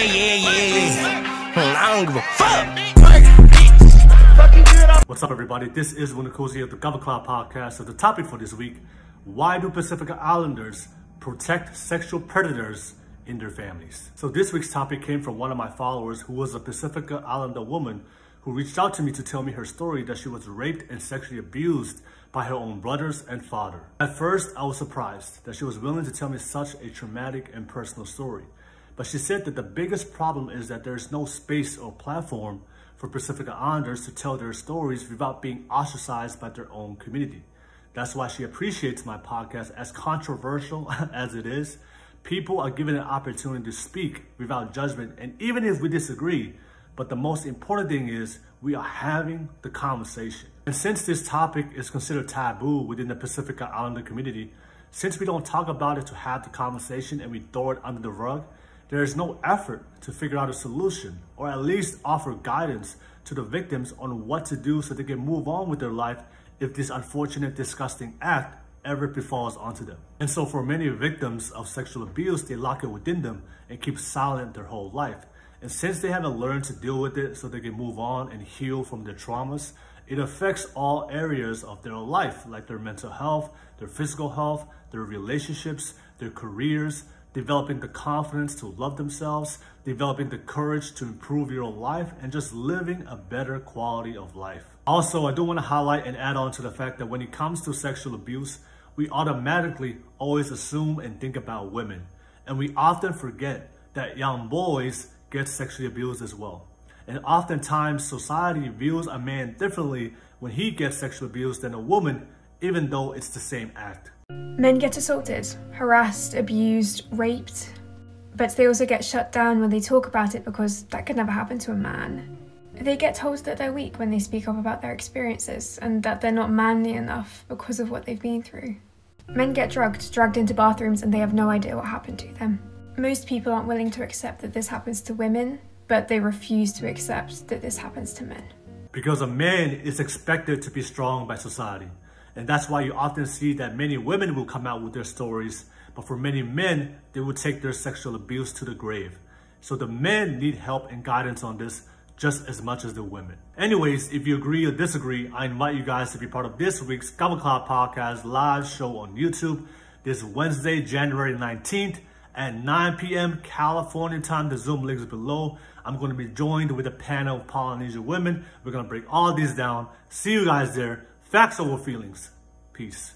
I don't give a fuck. What's up, everybody? This is Winakosi of the Gava Cloud Podcast. So the topic for this week: why do Pacific Islanders protect sexual predators in their families? So this week's topic came from one of my followers who was a Pacific Islander woman who reached out to me to tell me her story that she was raped and sexually abused by her own brothers and father. At first, I was surprised that she was willing to tell me such a traumatic and personal story. But she said that the biggest problem is that there's no space or platform for Pacific Islanders to tell their stories without being ostracized by their own community. That's why she appreciates my podcast. As controversial as it is, people are given an opportunity to speak without judgment, and even if we disagree. But the most important thing is we are having the conversation. And since this topic is considered taboo within the Pacific Islander community, since we don't talk about it to have the conversation and we throw it under the rug, there is no effort to figure out a solution or at least offer guidance to the victims on what to do so they can move on with their life if this unfortunate, disgusting act ever befalls onto them. And so for many victims of sexual abuse, they lock it within them and keep silent their whole life. And since they haven't learned to deal with it so they can move on and heal from their traumas, it affects all areas of their life, like their mental health, their physical health, their relationships, their careers, developing the confidence to love themselves, developing the courage to improve your life, and just living a better quality of life. Also, I do want to highlight and add on to the fact that when it comes to sexual abuse, we automatically always assume and think about women. And we often forget that young boys get sexually abused as well. And oftentimes, society views a man differently when he gets sexually abused than a woman, even though it's the same act. Men get assaulted, harassed, abused, raped, but they also get shut down when they talk about it because that could never happen to a man. They get told that they're weak when they speak up about their experiences and that they're not manly enough because of what they've been through. Men get dragged into bathrooms, and they have no idea what happened to them. Most people aren't willing to accept that this happens to women, but they refuse to accept that this happens to men. Because a man is expected to be strong by society. And that's why you often see that many women will come out with their stories, but for many men, they will take their sexual abuse to the grave. So the men need help and guidance on this just as much as the women. Anyways, if you agree or disagree, I invite you guys to be part of this week's Gava Cloud Podcast live show on YouTube this Wednesday, January 19th at 9 p.m. California time. The Zoom link is below. I'm going to be joined with a panel of Polynesian women. We're going to break all these down. See you guys there. Facts over feelings. Peace.